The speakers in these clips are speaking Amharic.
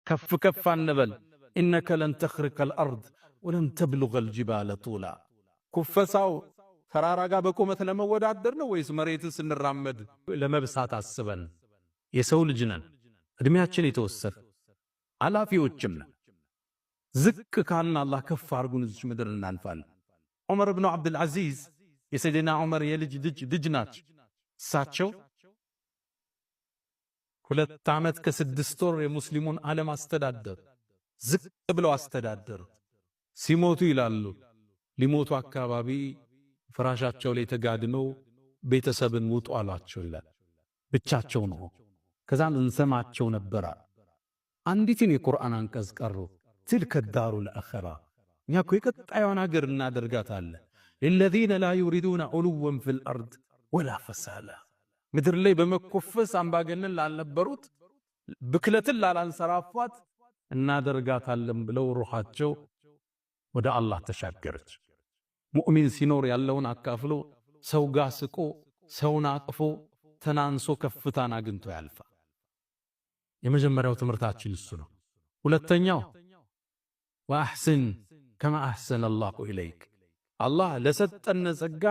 ከፍ ከፍ አንበል። ኢነከ ለን ተኽሪቀል አርድ ወለን ተብሉገል ጅባለ ጡላ። ኩፈሳው ተራራ ጋር በቁመት ለመወዳደር ነው ወይስ መሬትን ስንራመድ ለመብሳት አስበን? የሰው ልጅ ነን፣ እድሜያችን የተወሰነ አላፊዎችም ነን። ዝቅ ካልን አላህ ከፍ አድርጉን እዚች ምድር እናልፋለን። ዑመር ብኑ ዓብድልዓዚዝ የሰይድና ዑመር የልጅ ልጅ ናቸው። እሳቸው 2 ዓመት ከ6 ወር የሙስሊሙን ዓለም አስተዳደሩ። ዝቅ ብለው አስተዳደሩ። ሲሞቱ ይላሉ ሊሞቱ አካባቢ ፍራሻቸው ላይ ተጋድመው ቤተሰብን ውጡ አሏቸው ይላል። ብቻቸው ነው። ከዛም እንሰማቸው ነበር። አንዲትን የቁርአን አንቀጽ ቀሩ። ትልከ ዳሩል አኺራ፣ እኛ እኮ የቀጣዩን ሀገር እናደርጋታለን። ለለዚነ ላ ዩሪዱነ ዑሉወን ፊል አርድ ወላ ፈሳዳ፣ ምድር ላይ በመኮፈስ አምባገነን ላልነበሩት ብክለትን ላላንሰራፏት እናደርጋታለን ብለው ሩሃቸው ወደ አላህ ተሻገረች። ሙእሚን ሲኖር ያለውን አካፍሎ ሰው ጋር ስቆ ሰውን አቅፎ ተናንሶ ከፍታን አግኝቶ ያልፋል። የመጀመሪያው ትምህርታችን እሱ ነው። ሁለተኛው ወአሕስን ከማ አሕሰነ አላሁ ኢለይክ፣ አላህ ለሰጠን ጸጋ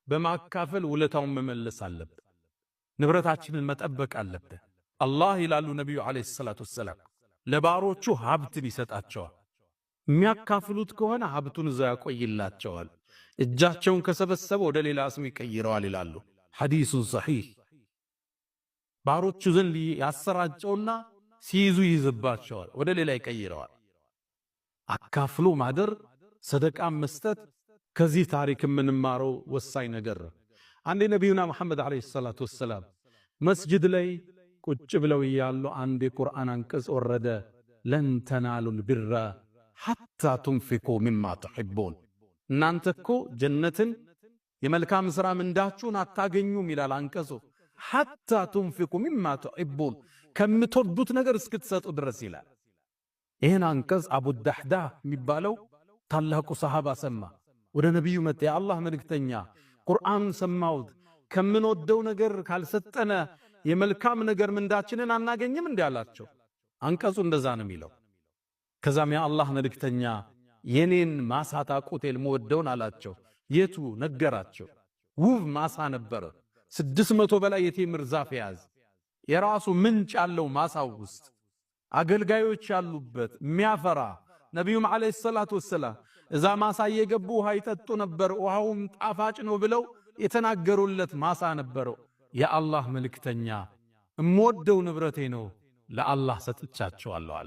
በማካፈል ውለታውን መመለስ አለብን። ንብረታችንን መጠበቅ አለብን። አላህ ይላሉ ነቢዩ ዓለይሂ ሰላቱ ወሰላም ለባሮቹ ሀብትን ይሰጣቸዋል። የሚያካፍሉት ከሆነ ሀብቱን እዛ ያቆይላቸዋል። እጃቸውን ከሰበሰበ ወደ ሌላ ስም ይቀይረዋል ይላሉ። ሐዲሱን ሰሒህ። ባሮቹ ዘንድ ያሰራጨውና ሲይዙ ይይዝባቸዋል፣ ወደ ሌላ ይቀይረዋል። አካፍሎ ማደር፣ ሰደቃም መስጠት ከዚህ ታሪክ የምንማረው ወሳኝ ነገር ነው። አንዴ ነቢዩና መሐመድ ዓለይሂ ሰላቱ ወሰላም መስጅድ ላይ ቁጭ ብለው እያሉ አንድ የቁርአን አንቀጽ ወረደ። ለን ተናሉል ቢራ ሐታ ቱንፊቁ ሚማ ትሕቡን፣ እናንተ እኮ ጀነትን የመልካም ሥራ ምንዳችሁን አታገኙም ይላል አንቀጹ። ሐታ ቱንፊቁ ሚማ ትሕቡን፣ ከምትወዱት ነገር እስክትሰጡ ድረስ ይላል። ይህን አንቀጽ አቡ ዳህዳህ የሚባለው ታላቁ ሰሃባ ሰማ። ወደ ነቢዩ መጣ። የአላህ መልእክተኛ ቁርአን ሰማሁት፣ ከምንወደው ነገር ካልሰጠነ የመልካም ነገር ምንዳችንን አናገኝም እንዲህ አላቸው። አንቀጹ እንደዛ ነው የሚለው። ከዛም የአላህ መልእክተኛ የኔን ማሳ ታውቁት የምወደውን አላቸው። የቱ ነገራቸው። ውብ ማሳ ነበረ። 600 በላይ የቴምር ዛፍ የያዘ የራሱ ምንጭ ያለው ማሳው ውስጥ አገልጋዮች ያሉበት የሚያፈራ። ነቢዩም ዓለይሂ ሰላቱ ወሰላም እዛ ማሳ እየገቡ ውሃ ይጠጡ ነበር። ውሃውም ጣፋጭ ነው ብለው የተናገሩለት ማሳ ነበረው። የአላህ መልእክተኛ እምወደው ንብረቴ ነው ለአላህ ሰጥቻቸዋለሁ አለ።